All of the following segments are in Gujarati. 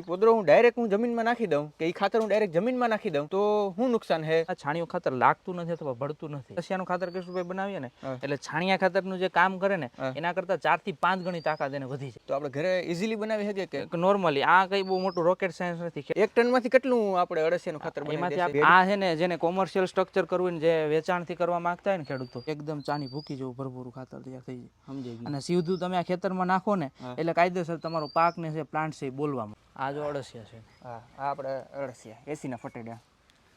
પોદરો હું ડાયરેક્ટ જમીનમાં નાખી દઉં કે ઈ ખાતર હું ડાયરેક્ટ જમીનમાં નાખી દઉં તો શું નુકસાન છે? છાણિયું ખાતર લાગતું નથી અથવા ભળતું નથી. અળસિયાનું ખાતર કેશુભાઈ બનાવીએ ને એટલે છાણિયા ખાતરનું જે કામ કરે ને એના કરતા 4 થી 5 ગણી તાકાત એને વધી જાય. તો આપણે ઘરે ઇઝીલી બનાવી શકીએ કે નોર્મલી આ કઈ બહુ મોટું રોકેટ સાયન્સ નથી. 1 ટનમાંથી કેટલું આપણે અળસિયાનું ખાતર બનાવી એમાંથી આ છે ને જેને કોમર્શિયલ સ્ટ્રક્ચર કરવું ને જે વેચાણથી કરવા માંગતા હોય ને ખેડૂતો, એકદમ ચાની ભૂકી જેવું ભરપૂર ખાતર તૈયાર થઈ જાય. સમજાઈ ગયું? અને સીધું તમે આ ખેતરમાં નાખો ને એટલે કાયદેસર તમારો પાક ને છે પ્લાન્ટ છે બોલવામાં. આ જો અળસિયા છે. હા, આ આપણે અળસિયા 80 ના ફટેડા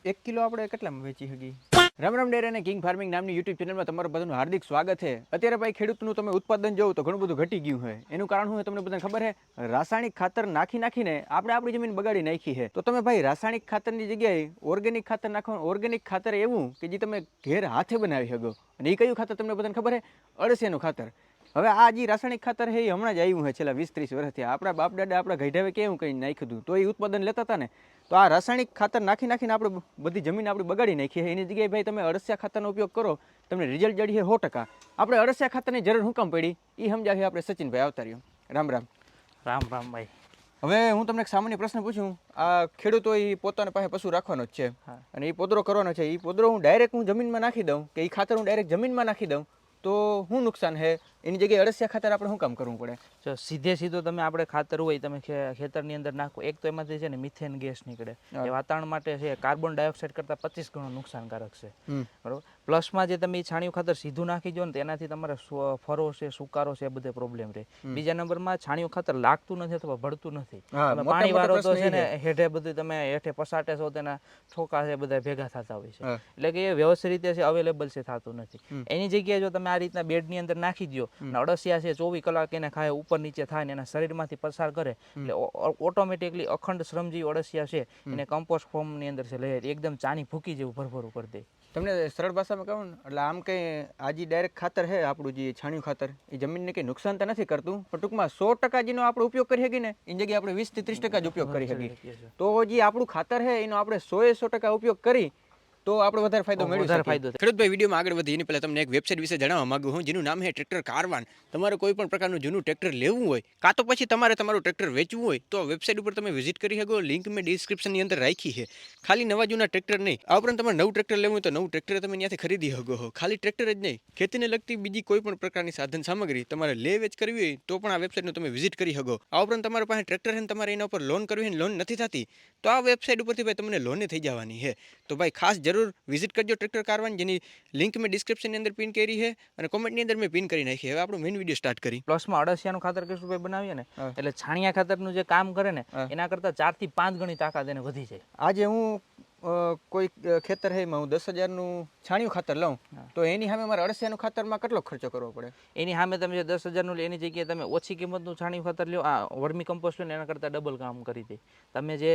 1 કિલો આપણે કેટલામાં વેચી શકીએ? રામ રામ ડેરી અને કિંગ ફાર્મિંગ નામની યુટ્યુબ ચેનલમાં તમારું બધાનું હાર્દિક સ્વાગત છે. અત્યારે ભાઈ ખેડૂતનું તમે ઉત્પાદન જોવો તો ઘણું બધું ઘટી ગયું છે. એનું કારણ શું છે તમને બધાને ખબર છે? રાસાયણિક ખાતર નાખીને આપણે આપણી જમીન બગાડી નાખી છે. તો તમે ભાઈ રાસાયણિક ખાતરની જગ્યાએ ઓર્ગેનિક ખાતર નાખો. ઓર્ગેનિક ખાતર એવું કે જે તમે ઘેર હાથે બનાવી શકો. અને એ કયું ખાતર તમને બધાને ખબર છે? અળસિયાનું ખાતર. હવે આ જે રાસાયણિક ખાતર છે એ હમણાં જ આવ્યું છે છેલ્લા 20-30 વર્ષથી. આપણા બાપ દાદા આપણા ગઈઢાવે કેવું કંઈ નાખ્યું હતું તો એ ઉત્પાદન લેતા હતા ને. તો આ રાસાયણિક ખાતર નાખીને આપણે બધી જમીન આપણી બગાડી નાખીએ. એની જગ્યાએ ભાઈ તમે અળસિયા ખાતરનો ઉપયોગ કરો, તમને રિઝલ્ટ જડીએ 100%. આપણે અળસિયા ખાતરની જરૂર શું કામ પડી એ સમજાવીએ આપણે સચિનભાઈ. આવતા રહ્યો. રામ રામ. રામ રામ ભાઈ. હવે હું તમને એક સામાન્ય પ્રશ્ન પૂછું. આ ખેડૂતો એ પોતાના પાસે પશુ રાખવાનો જ છે અને એ પોદરો કરવાનો છે. એ પોદરો હું ડાયરેક્ટ જમીનમાં નાખી દઉં કે એ ખાતર હું ડાયરેક્ટ જમીનમાં નાખી દઉં તો શું નુકસાન છે? એની જગ્યાએ અળસિયા ખાતર આપણે શું કામ કરવું પડે? જો સીધો તમે આપણે ખાતર હોય તમે ખેતરની અંદર નાખો, એક તો એમાંથી છે ને મિથેન ગેસ નીકળે, એ વાતાવરણ માટે છે કાર્બન ડાયોક્સાઇડ કરતાં 25 ગણો નુકસાનકારક છે. બરાબર. પ્લસમાં જે તમે છાણિયું ખાતર સીધું નાખી દો ને એનાથી તમારે ફરો છે, સુકારો છે, એ બધે પ્રોબ્લેમ રહે. બીજા નંબરમાં છાણિયું ખાતર લાગતું નથી અથવા ભળતું નથી. પાણી વાળો તો છે ને હેઠે બધું તમે હેઠે પસાટે છો તેના ઠોકા છે બધા ભેગા થતા હોય છે. એટલે કે એ વ્યવસ્થિત રીતે છે અવેલેબલ છે થતું નથી. એની જગ્યાએ જો તમે આ રીતના બેડની અંદર નાખી દો, અળસિયા છે 24 કલાક એને ખાય ઉપર નીચે થાય ને એના શરીરમાંથી પસાર કરે એટલે ઓટોમેટિકલી અખંડ શ્રમજીવી અળસિયા છે એને કમ્પોસ્ટ ફોર્મની અંદર છે લઈ એકદમ ચાની ભૂકી જેવું ભરભરું કરી દે. તમને સરળ ભાષામાં કહું ને એટલે આમ કંઈ આ જે ડાયરેક્ટ ખાતર છે આપણું જે છાણિયું ખાતર એ જમીનને કંઈ નુકસાન તો નથી કરતું, પણ ટૂંકમાં 100% જેનો આપણે ઉપયોગ કરી શકીએ ને એની જગ્યાએ આપણે 20 થી 30% જ ઉપયોગ કરી શકીએ. તો જે આપણું ખાતર છે એનો આપણે 100% ઉપયોગ કરી તો આપણે વધારે ફાયદો મેળવી શકીએ. ખેડૂતભાઈ, વિડીયોમાં આગળ વધી એની પહેલાં તમને એક વેબસાઇટ વિશે જણાવવા માંગુ છું જેનું નામ છે ટ્રેક્ટર કારવાન. તમારે કોઈ પણ પ્રકારનું જૂનું ટ્રેક્ટર લેવું હોય કાં તો પછી તમારે તમારું ટ્રેક્ટર વેચવું હોય તો વેબસાઇટ ઉપર તમે વિઝિટ કરી શકો. લિંક મેં ડિસ્ક્રિપ્શનની અંદર રાખી છે. ખાલી નવા જૂના ટ્રેક્ટર નહીં, આ ઉપરાંત તમારે નવું ટ્રેક્ટર લેવું હોય તો નવું ટ્રેક્ટર તમે ત્યાંથી ખરીદી શકો છો. ખાલી ટ્રેક્ટર જ નહીં, ખેતીને લગતી બીજી કોઈ પણ પ્રકારની સાધન સામગ્રી તમારે લે વેચ કરવી હોય તો પણ આ વેબસાઇટનું તમે વિઝિટ કરી શકો. આ ઉપરાંત તમારા પાસે ટ્રેક્ટર છે તમારે એના ઉપર લોન કરવી હોય લોન નથી થતી તો આ વેબસાઇટ ઉપરથી ભાઈ તમને લોન થઈ જવાની છે. તો ભાઈ ખાસ જરૂર વિઝિટ કરજો ટ્રેક્ટર કારવાન, જેની લિંક મેં ડિસ્ક્રિપ્શનની અંદર પિન કરી છે અને કોમેન્ટની અંદર મેં પિન કરી નાખી. હવે આપણો મેઇન વિડીયો સ્ટાર્ટ કરી. પ્લસમાં અળસિયાનું ખાતર કેશુભાઈ બનાવીએ ને એટલે છાણિયા ખાતરનું જે કામ કરે ને એના કરતા 4 થી 5 ગણી તાકાત એને વધી જાય. આજે હું કોઈ ખેતર છે એમાં હું 10,000નું છાણિયું ખાતર લઉં તો એની સામે મારે અળસિયાનું ખાતરમાં કેટલો ખર્ચો કરવો પડે? એની સામે તમે જે 10,000નું લે એની જગ્યાએ તમે ઓછી કિંમતનું છાણિયું ખાતર લ્યો, આ વર્મી કમ્પોસ્ટ લો ને એના કરતાં ડબલ કામ કરી દે. તમે જે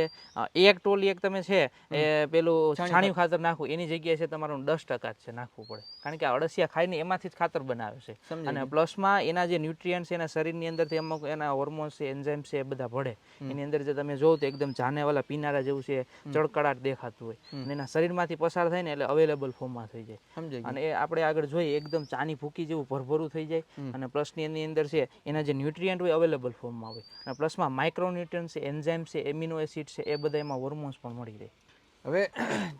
એક ટોલી એક તમે છે એ પેલું છાણિયું ખાતર નાખવું એની જગ્યાએ છે તમારું 10% જ છે નાખવું પડે, કારણ કે આ અળસિયા ખાઈને એમાંથી જ ખાતર બનાવે છે. અને પ્લસમાં એના જે ન્યુટ્રિયન્ટ્સ એના શરીરની અંદરથી અમુક એના હોર્મોન્સ છે, એન્ઝાઇમ્સ છે, એ બધા ભળે. એની અંદર જે તમે જોવો તો એકદમ જાનેવાલા પીનારા જેવું છે, ચળકળાટ દેખાતું હોય અને એના શરીરમાંથી પસાર થાય ને એટલે અવેલેબલ ફોર્મમાં થઈ જાય. અને એ આપણે આગળ જોઈએ એકદમ ચાની ભૂકી જેવું ભરભરું થઈ જાય. અને પ્લસની એની અંદર છે એના જે ન્યુટ્રિયન્ટ હોય અવેલેબલ ફોર્મમાં હોય. અને પ્લસમાં માઇક્રોન્યુટ્રિયન્ટ છે, એન્ઝાઇમ છે, એમિનો એસિડ છે, એ બધા એમાં હોર્મોન્સ પણ મળી રહે. હવે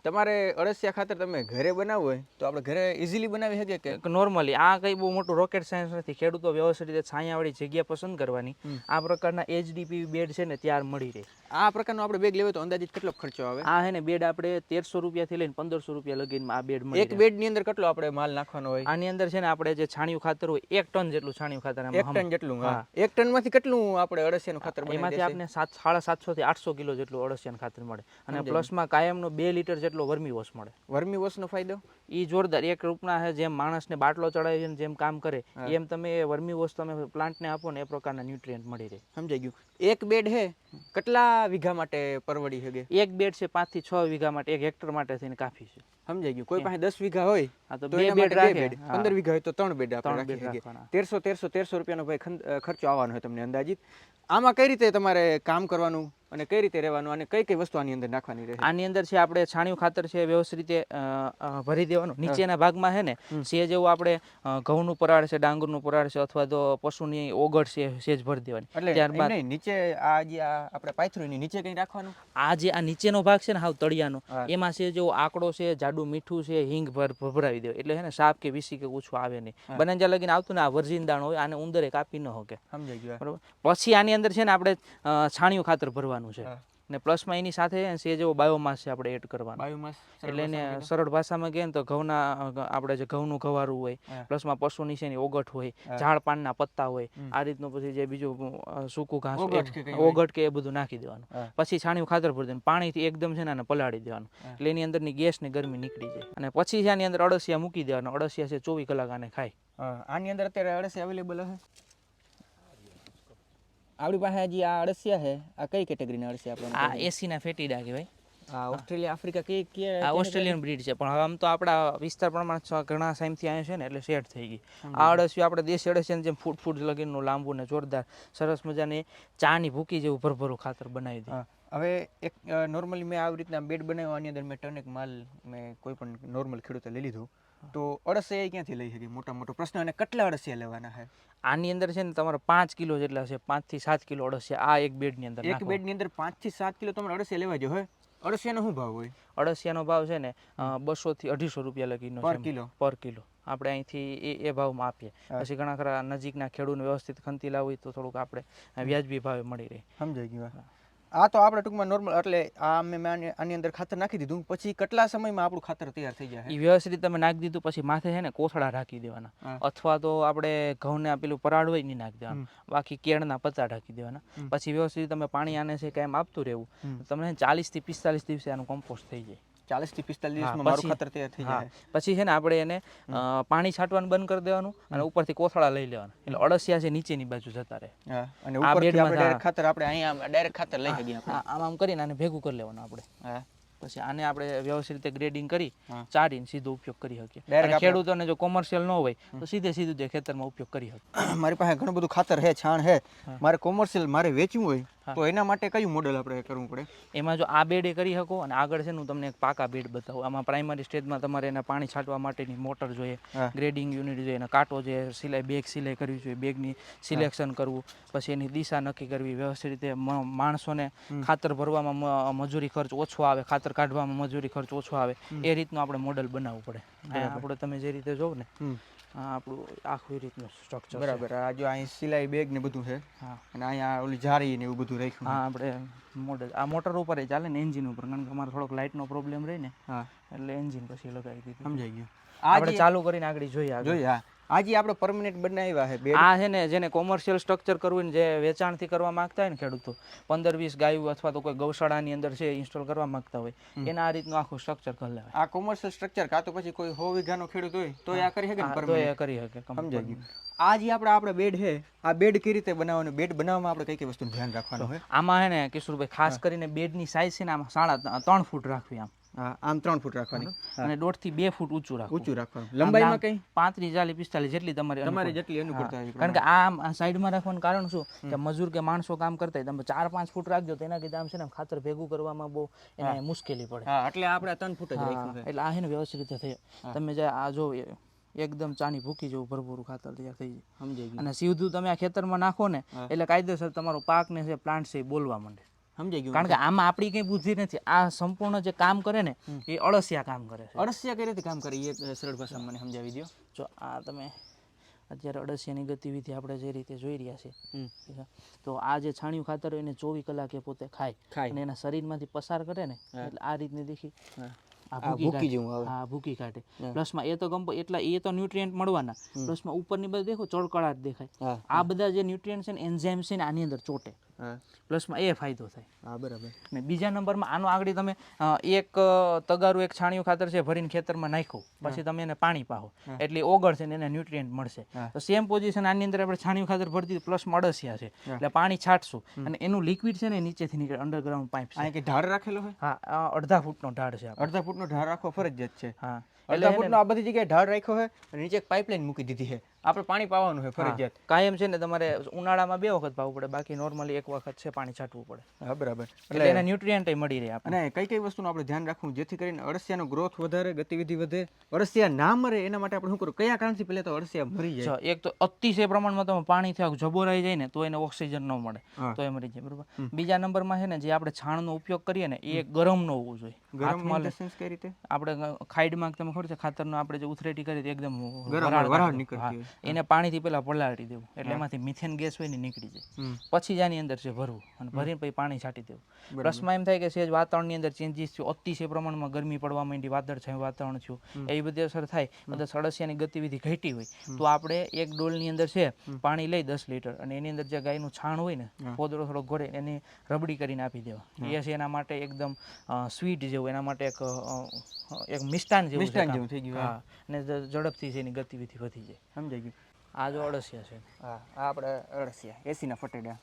તમારે અળસિયા ખાતર તમે ઘરે બનાવવું હોય તો આપણે ઘરે ઇઝીલી બનાવી શકીએ કે નોર્મલી આ કંઈ બહુ મોટું રોકેટ સાયન્સ નથી. ખેડૂતો વ્યવસ્થિત રીતે છાયાવાળી જગ્યા પસંદ કરવાની. આ પ્રકારના HDPE બેડ છે ને ત્યાર મળી રહે. આ પ્રકારનો આપણે બેગ લેવો તો અંદાજિત કેટલો ખર્ચો આવે? આ હે ને બેડ આપણે 1300 રૂપિયાથી લઈને 1500 રૂપિયા લગીનમાં આ બેડ મળે. એક બેડની અંદર કેટલો આપણે માલ નાખવાનો હોય? આની અંદર છે ને આપણે જે છાણિયું ખાતર હોય 1 ટન જેટલું છાણિયું ખાતર. 1 ટન જેટલું? હા. 1 ટનમાંથી કેટલું આપણે અળસિયાનું ખાતર બનાવી? એમાંથી આપણે 750 થી 800 કિલો જેટલું અળસિયાનું ખાતર મળે. અને પ્લસમાં કાયમનો 2 લીટર જેટલો વર્મી વોશ મળે. વર્મી વોશનો ફાયદો ઈ જોરદાર એક રૂપના છે. જેમ માણસને બાટલો ચડાવી છે જેમ કામ કરે એમ તમે વર્મી વોશ તમે પ્લાન્ટને આપો ને એ પ્રકારના ન્યુટ્રિયન્ટ મળી રહે. સમજાઈ ગયું. એક બેડ હે કેટલા વીઘા માટે પરવડી શકે? એક બેડ છે 5 થી 6 વીઘા માટે, 1 હેક્ટર માટે થઈને કાફી છે. સમજાઈ ગયું. કોઈ પાસે 10 વીઘા હોય તો 2 બેડ રાખે, 15 વીઘા હોય તો 3 બેડ આપણે રાખી શકીએ. 1300 રૂપિયાનો ભાઈ ખર્ચો આવવાનો હોય તમને અંદાજિત. આમાં કઈ રીતે તમારે કામ કરવાનું? અને કઈ રીતે રહેવાનું અને કઈ કઈ વસ્તુ આની અંદર નાખવાની રહે? આની અંદર છે આપણે છાણિયું ખાતર છે વ્યવસ્થિત રીતે ભરી દેવાનું. નીચેના ભાગમાં છે ને સે જેવું આપણે ઘઉંનું પરાળ છે, ડાંગરનું પરાળ છે, અથવા તો પશુની ઓગળ છે સેજ ભરી દેવાની. એટલે ત્યારબાદ એમ નહીં, નીચે આ જે આ આપણે પાથરીની નીચે કઈ રાખવાનું? આ જે આ નીચેનો ભાગ છે ને હાવ તળિયાનો, એમાં છે જેવો આંકડો છે, જાડું મીઠું છે, હિંગ ભભરાવી દેવાય. એટલે છે ને સાપ કે વીસી કે ઓછું આવે નહીં. બને જ્યાં લગીને આવતું ને આ વર્જિન દાણ હોય, આને ઉંદરે કાપી ન શકે. સમજાઈ ગયું. બરોબર. પછી આની અંદર છે ને આપણે છાણિયું ખાતર ભરવાનું છે. ને પ્લસમાં એની સાથે છે જેવો બાયોમાસ છે આપણે એડ કરવાનો. બાયોમાસ એટલે એને સરળ ભાષામાં કહે ને તો ઘઉંના આપણે જે ઘઉંનું ગવારું હોય, પ્લસમાં પશુની છે એની ઓગટ હોય, ઝાડ પાનના પત્તા હોય, આ રીતનું પછી જે બીજું સૂકું ઘાસ ઓગટ કે એ બધું નાખી દેવાનું. પછી છાણિયું ખાતર ભરી દેવાનું. પાણીથી એકદમ છે ને આને પલાળી દેવાનું. એટલે એની અંદરની ગેસની ગરમી નીકળી જાય. અને પછી છે આની અંદર અળસિયા મૂકી દેવાનું. અળસિયા છે 24 કલાક આને ખાય. આની અંદર અત્યારે અળસિયા અવેલેબલ હશે? આપણી પાસે હજી આ અળસિયા છે, આ કઈ કેટેગરીના અળસિયા આપણે? આ એસીના ફેટીડા કહેવાય. આ ઓસ્ટ્રેલિયા આફ્રિકા કઈ આ ઓસ્ટ્રેલિયન બ્રીડ છે, પણ હવે આમ તો આપણા વિસ્તાર પ્રમાણે ઘણા ટાઈમથી આવ્યા છે ને એટલે સેટ થઈ ગઈ. આ અળસિયું આપણે દેશી અળસિયાની જેમ ફૂટ લગીનનું લાંબુ ને જોરદાર સરસ મજાની ચાની ભૂકી જેવું ભરભરું ખાતર બનાવી દે. હવે એક નોર્મલી મેં આવી રીતના બેડ બનાવ્યો, આની અંદર મેં ટનેક માલ મેં કોઈ પણ નોર્મલ ખેડૂતે લઈ લીધું, તો અળસિયા ક્યાંથી લઈ શકે? મોટો પ્રશ્ન. અને કેટલા અળસિયા લેવાના છે આની અંદર? છે ને તમારે 5 કિલો જેટલા છે, 5 થી 7 કિલો અળસિયા આ એક બેડની અંદર. એક બેડની અંદર 5 થી 7 કિલો તમારે અળસિયા લેવા જો. અળસિયાનો શું ભાવ હોય? અળસિયાનો ભાવ છે ને 200 થી 250 રૂપિયા લગીનો પર કિલો. આપણે અહીંથી એ ભાવમાં આપીએ. પછી ઘણા ખરા નજીકના ખેડૂતને વ્યવસ્થિત ખંતી લાવવી તો થોડુંક આપણે વ્યાજબી ભાવે મળી રહે. સમજાઈ ગયું. આ તો આપણે ટૂંકમાં નોર્મલ, એટલે આ મેં આની અંદર ખાતર નાખી દીધું. પછી કેટલા સમયમાં આપણું ખાતર તૈયાર થઈ જાય? એ વ્યવસ્થિત તમે નાખી દીધું પછી માથે છે ને કોથળા રાખી દેવાના, અથવા તો આપણે ઘઉંને પેલું પરાળ હોય નહીં નાખી દેવાનું, બાકી કેળના પત્તા ઢાંકી દેવાના. પછી વ્યવસ્થિત તમે પાણી આને છે કાયમ આપતું રહેવું. તમને 40 થી 45 દિવસે આનું કમ્પોસ્ટ થઈ જાય. 40 થી 45 દિવસમાં મારું ખાતર તૈયાર થઈ જાય. પછી છે ને આપણે એને પાણી છાંટવાનું બંધ કરી દેવાનું અને ઉપરથી કોથળા લઈ લેવાના. એટલે અળસિયા છે નીચેની બાજુ જતા રહે. અને ઉપરથી આપણે ડાયરેક્ટ ખાતર આપણે અહીંયા ડાયરેક્ટ ખાતર લઈ શકીએ. આમ કરીને આને ભેગું કરી લેવાનું આપણે. પછી આને આપણે વ્યવસ્થિત રીતે ગ્રેડિંગ કરી ચારીને સીધો ઉપયોગ કરી શકીએ. ખેડૂતોને જો કોમર્શિયલ ન હોય તો સીધું જે ખેતરમાં ઉપયોગ કરી શકે. મારી પાસે ઘણું બધું ખાતર છે, છાણ છે, મારે કોમર્શિયલ મારે વેચવું હોય તો એના માટે કયું મોડેલ આપણે કરવું પડે? એમાં જો આ બેડ એ કરી શકો, અને આગળ છે ને હું તમને એક પાકા બેડ બતાવું. આમાં પ્રાઇમરી સ્ટેજમાં તમારે એને પાણી છાંટવા માટેની મોટર જોઈએ, ગ્રેડિંગ યુનિટ જોઈએ, એના કાંટો જોઈએ, સિલાઈ બેગ સિલાઈ કરવી જોઈએ, બેગની સિલેક્શન કરવું, પછી એની દિશા નક્કી કરવી, વ્યવસ્થિત રીતે માણસોને ખાતર ભરવામાં મજૂરી ખર્ચ ઓછો આવે, ખાતર કાઢવામાં મજૂરી ખર્ચ ઓછો આવે, એ રીતનું આપણે મોડેલ બનાવવું પડે. આપણે તમે જે રીતે જોવો ને આપણું આખું રીતનું સ્ટ્રક્ચર. બરાબર. આ જો અહીં સિલાઈ બેગ ને બધું છે, અને અહીંયા ઓલી જારી ને એવું બધું રાખ્યું. હા, આપણે મોડેલ આ મોટર ઉપર ચાલે ને, એન્જિન ઉપર, કારણ કે અમારે થોડોક લાઇટનો પ્રોબ્લેમ રહે ને, એટલે એન્જિન પછી લગાવી દીધું. સમજાઈ ગયું. આપણે ચાલુ કરીને આગળ જોઈએ. હા, આજે આપણે પરમનન્ટ બનાવ્યા છે બેડ. આ છે ને જેને કોમર્શિયલ સ્ટ્રક્ચર કરવું ને, જે વેચાણથી કરવા માંગતા હોય ને ખેડૂતો, 15-20 ગાયું અથવા તો કોઈ ગૌશાળાની અંદર છે ઇન્સ્ટોલ કરવા માંગતા હોય, એના આ રીતનું આખું સ્ટ્રક્ચર કરી લેવાય. આ કોમર્શિયલ સ્ટ્રક્ચર કાં તો પછી કોઈ 100 વીઘાનો ખેડૂત હોય તો આ કરી શકે ને? તો એ કરી શકે. સમજાઈ ગયું. આ જે આપણે બેડ છે, આ બેડ કઈ રીતે બનાવવાનું? બેડ બનાવવામાં આપણે કઈ કઈ વસ્તુનું ધ્યાન રાખવાનું હોય? આમાં છે ને કિશોરભાઈ, ખાસ કરીને બેડની સાઈઝ છે ને આમાં 3.5 ફૂટ રાખવી. આમ 3 ફૂટ રાખવાની અને 1.5 થી 2 ફૂટ ઊંચું રાખવાનું. લંબાઈમાં કઈ 35, 40, 45 જેટલી તમારી જેટલી અનુકૂળતા હોય. કારણ કે આ સાઈડમાં રાખવાનું કારણ શું કે મજૂર કે માણસો કામ કરતા હોય, તમે 4-5 ફૂટ રાખજો તો એના કીધે આમ છે ને ખાતર ભેગું કરવામાં બહુ એને મુશ્કેલી પડે. એટલે આપણે 3 ફૂટ જ રાખ્યું છે. એટલે આ છે ને વ્યવસ્થિત રીતે થઈ. તમે જે આ જો એકદમ ચાની ભૂકી જેવું ભરપૂર ખાતર તૈયાર થઈ જાય. સમજાઈ ગયું. અને સીધું તમે આ ખેતરમાં નાખો ને એટલે કાયદેસર તમારો પાક ને છે, પ્લાન્ટ છે, બોલવા માંડે. સમજાઈ ગયું. કારણ કે આમાં આપણી કઈ બુદ્ધિ નથી. આ સંપૂર્ણ જે કામ કરે ને એ અળસિયા કામ કરે છે. અળસિયા કઈ રીતે કામ કરે એ સરળ ભાષામાં મને સમજાવી દો. જો આ તમે અત્યારે અળસિયાની ગતિવિધિ આપણે જે રીતે જોઈ રહ્યા છે, તો આ જે છાણિયું ખાતર હોય એને 24 કલાકે પોતે ખાય અને એના શરીરમાંથી પસાર કરે ને, એટલે આ રીતની દેખી ભૂકી કાઢે. પ્લસમાં એ તો એટલા એ તો ન્યુટ્રિયન્ટ મળવાના, પ્લસમાં ઉપરની બાજુ દેખો ચળકળાટ દેખાય. આ બધા જે ન્યુટ્રિયન્ટ છે ને, એન્ઝાઇમ છે ને, આની અંદર ચોટે, પ્લસમાં એ ફાયદો થાય. બરાબર. ને બીજા નંબરમાં આનો આગળ તમે એક તગારું એક છાણિયું ખાતર છે ભરીને ખેતરમાં નાખ્યું, પછી તમે એને પાણી પાહો એટલે ઓગળ છે ને એને ન્યુટ્રિયન્ટ મળશે. તો સેમ પોઝિશન આની અંદર આપણે છાણિયું ખાતર ભરી દીધું, પ્લસમાં અળસિયા છે, એટલે પાણી છાંટશું અને એનું લિક્વિડ છે ને નીચેથી નીકળે, અંડરગ્રાઉન્ડ પાઇપ છે. કે ઢાળ રાખેલો હોય? હા, 1.5 ફૂટનો ઢાળ છે. 1.5 ફૂટનો ઢાળ રાખવો ફરજિયાત છે. હા, 1.5 ફૂટનો આ બધી જગ્યાએ ઢાળ રાખ્યો હોય, નીચે એક પાઇપલાઇન મૂકી દીધી છે. આપણે પાણી પાવાનું છે ફરજિયાત. કાયમ છે ને તમારે ઉનાળામાં 2 વખત પાવું પડે, બાકી નોર્મલી 1 વખત છે પાણી છાંટવું પડે. હા બરાબર. એટલે એના ન્યુટ્રિયન્ટ મળી રહે આપણે. અને કઈ કઈ વસ્તુનું આપણે ધ્યાન રાખવું જેથી કરીને અળસિયાનો ગ્રોથ વધારે, ગતિવિધિ વધે, અળસિયા ના મરે એના માટે આપણે શું કરવું? કયા કારણથી પહેલા તો અળસિયા મરી જાય? એક તો અતિશય પ્રમાણમાં તમે પાણી થી જબોરાઈ જાય ને તો એને ઓક્સિજન ન મળે તો એ મરી જાય, બરોબર. બીજા નંબરમાં છે ને જે આપણે છાણનો ઉપયોગ કરીએ ને એ ગરમ ન હોવું જોઈએ. ગરમ ઇન ધ સેન્સ કઈ રીતે? આપણે ખાઈડમાં તમે ખબર છે ખાતરનો આપણે જે ઉથરેટી કરી તો એકદમ વરાળ નીકળતી હોય. એને પાણીથી પહેલા પલાળી દેવું એટલે એમાંથી મિથેન ગેસ હોય ને નીકળી જાય. પછી જ આની અંદર છે ભરવું અને ભરીને પછી પાણી છાંટી દેવું. પ્લસમાં એમ થાય કે સહેજ વાતાવરણની અંદર ચેન્જીસ થયું, અતિશય પ્રમાણમાં ગરમી પડવા માંડી, વાદળ છાયું વાતાવરણ થયું, એવી બધી અસર થાય, કદાચ અળસિયાની ગતિવિધિ ઘટી હોય તો આપણે એક ડોલની અંદર છે પાણી લઈ 10 લીટર અને એની અંદર જે ગાયનું છાણ હોય ને ફોદરો થોડો ઘોડે એની રબડી કરીને આપી દેવા. એ છે એના માટે એકદમ સ્વીટ જેવું, એના માટે એક મિષ્ટાન જેવું થઈ ગયું. હા, અને ઝડપથી છે એની ગતિવિધિ વધી જાય. સમજાઈ ગયું. આ જો અળસિયા છે. હા, આ આપણે અળસિયા એસીના ફટેડા.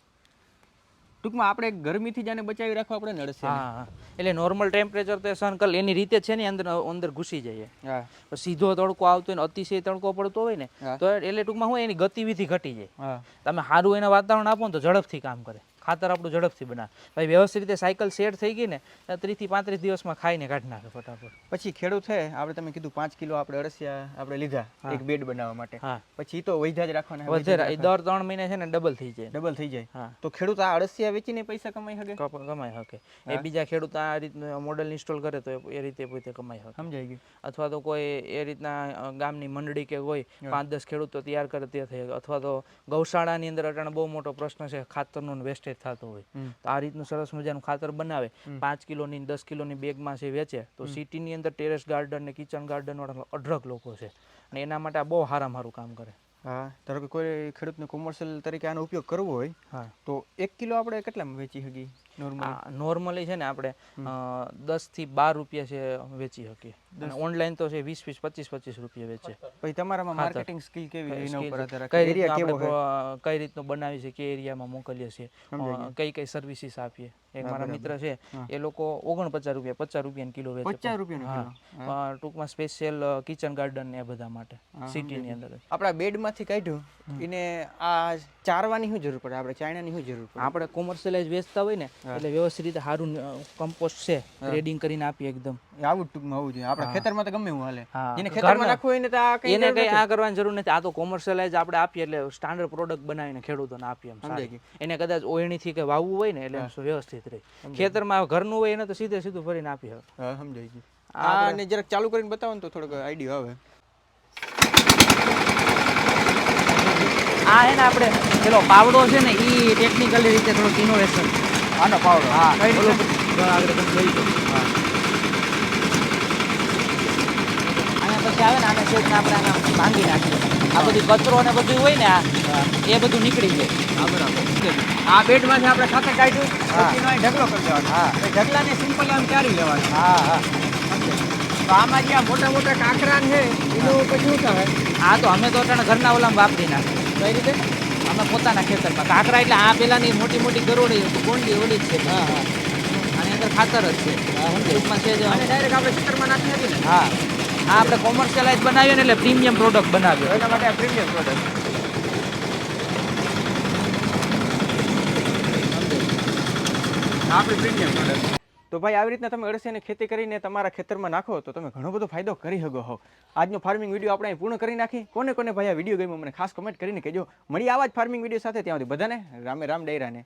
ટૂંકમાં આપણે ગરમીથી જ આને બચાવી રાખવા આપણે ને અળસિયા. હા, એટલે નોર્મલ ટેમ્પરેચર તો સહન કરે એની રીતે છે ને અંદર ઘૂસી જાય. હા, સીધો તડકો આવતો હોય ને અતિશય તડકો પડતો હોય ને તો એટલે ટૂંકમાં હોય એની ગતિવિધિ ઘટી જાય. તમે સારું એને વાતાવરણ આપો ને તો ઝડપથી કામ કરે. ખાતર આપણું ઝડપથી બનાવે. ભાઈ વ્યવસ્થિત રીતે સાયકલ સેટ થઈ ગઈ ને 30 થી 35 દિવસમાં ખાઈને કાઢી નાખે ફટાફટ. પછી ખેડૂત છે આપણે તમે કીધું 5 કિલો આપણે અળસિયા આપણે લીધા એક બેડ બનાવવા માટે. પછી તો વૈધા જ રાખવાના. વધે દર 3 મહિને છે ને ડબલ થઈ જાય. ડબલ થઈ જાય. તો ખેડૂત આ અળસિયા વેચીને પૈસા કમાઈ શકે? કમાઈ શકે. એ બીજા ખેડૂત આ રીતનું મોડેલ ઇન્સ્ટોલ કરે તો એ રીતે પોતે કમાઈ શકે. સમજાઈ ગયું. અથવા તો કોઈ એ રીતના ગામની મંડળી કે કોઈ 5-10 ખેડૂતો તૈયાર કરે તે થઈ શકે. અથવા તો ગૌશાળાની અંદર અટાણે બહુ મોટો પ્રશ્ન છે ખાતરનું વેસ્ટેજ થતું હોય તો આ રીતનું સરસ મજાનું ખાતર બનાવે 5 કિલોની 10 કિલોની બેગમાં છે વેચે તો સિટીની અંદર ટેરેસ ગાર્ડન ને કિચન ગાર્ડન વાળા અઢળક લોકો છે અને એના માટે આ બહુ સારું કામ કરે. હા, ધારો કે કોઈ ખેડૂતને કોમર્શિયલ તરીકે આનો ઉપયોગ કરવો હોય તો 1 કિલો આપણે કેટલામાં વેચી શકીએ? નોર્મલી છે ને આપણે 10 થી 12 રૂપિયા છે વેચી શકીએ અને ઓનલાઈન તો છે 20-25 રૂપિયા વેચે. પછી તમારામાં માર્કેટિંગ સ્કિલ કેવી એના ઉપર આધાર રાખે. કઈ રીતનું બનાવી છે, કે એરિયામાં મોકલીએ છીએ, કઈ સર્વિસીસ આપીએ. એક મારા મિત્ર છે એ લોકો 49 રૂપિયા 50 રૂપિયા કિલો વેચે. 50 રૂપિયા કિલો. ટૂંકમાં સ્પેશિયલ કિચન ગાર્ડન ને એ બધા માટે સિટીની અંદર. આપણા બેડમાંથી કાઢ્યું એને આ ચારવાની શું જરૂર પડે? આપણે ચાયણાની શું જરૂર પડે? આપણે કોમર્શિયલાઇઝ વેચતા હોય ને એટલે વ્યવસ્થિત રીતે સારું કમ્પોસ્ટ છે ગ્રેડિંગ કરીને આપીએ એકદમ. આવું ટૂંકમાં હોવું જોઈએ. આપણા ખેતરમાં તો ગમે એવું હાલે. જેને ખેતરમાં નાખવું હોય ને તો આ એને કઈ આ કરવાની જરૂર નથી. આ તો કોમર્શિયલાઇઝ આપણે આપીએ એટલે સ્ટાન્ડર્ડ પ્રોડક્ટ બનાવીને ખેડૂતોને આપીએ. એને કદાચ ઓયણીથી કે વાવવું હોય ને એટલે વ્યવસ્થિત રહે. ખેતરમાં ઘરનું હોય એને તો સીધું ભરીને આપી હવે. સમજાઈ ગયું. આને જરાક ચાલુ કરીને બતાવો ને તો થોડોક આઈડિયા આવે. આ હે ને આપણે પેલો પાવડો છે ને એ ટેકનિકલી રીતે થોડોક ઇનોવેશન. આનો પાવડો? હા, આગળ તમે જોઈ શકો. આના પછી આવે ને આને છે આપણે આના ભાંગી નાખીએ. આ બધું કચરો ને બધું હોય ને એ બધું નીકળી જાય. બરાબર. આ બેડમાંથી આપણે ખાતર કાઢ્યું પછી અહીં ઢગલો કરી દેવાનો. હા, ઢગલાને સિમ્પલ આમ ચારી લેવાનું. હા. તો આમાં જે મોટા મોટા કાંકરા છે એનું પછી શું થાય? આ તો અમે તો અટાણે ઘરના ઓલામાં વાપરી નાખીએ. કઈ રીતે? અમે પોતાના ખેતરમાં કાંકરા એટલે આ પેલાની મોટી ગરોળી ગોંડલી ઓલી જ છે. આની અંદર ખાતર જ છે. ટૂંકમાં છે જ ડાયરેક્ટ આપણે ખેતરમાં નાખી નાખીએ ને. હા, આ આપણે કોમર્શિયલાઇઝ બનાવીએ ને એટલે પ્રીમિયમ પ્રોડક્ટ બનાવ્યો. એના માટે આ પ્રીમિયમ પ્રોડક્ટ. આપણી પ્રીમિયમ પ્રોડક્ટ. તો ભાઈ આવી રીતના તમે અળસિયાની ખેતી કરીને તમારા ખેતરમાં નાખો તો તમે ઘણો બધો ફાયદો કરી શકો છો. આજનો ફાર્મિંગ વિડીયો આપણે અહીં પૂર્ણ કરી નાખી. કોને ભાઈ આ વિડીયો ગમ્યો મને ખાસ કમેન્ટ કરીને કહેજો. મળી આવા જ ફાર્મિંગ વિડીયો સાથે. ત્યાંથી બધાને રામે રામ ડાયરાને.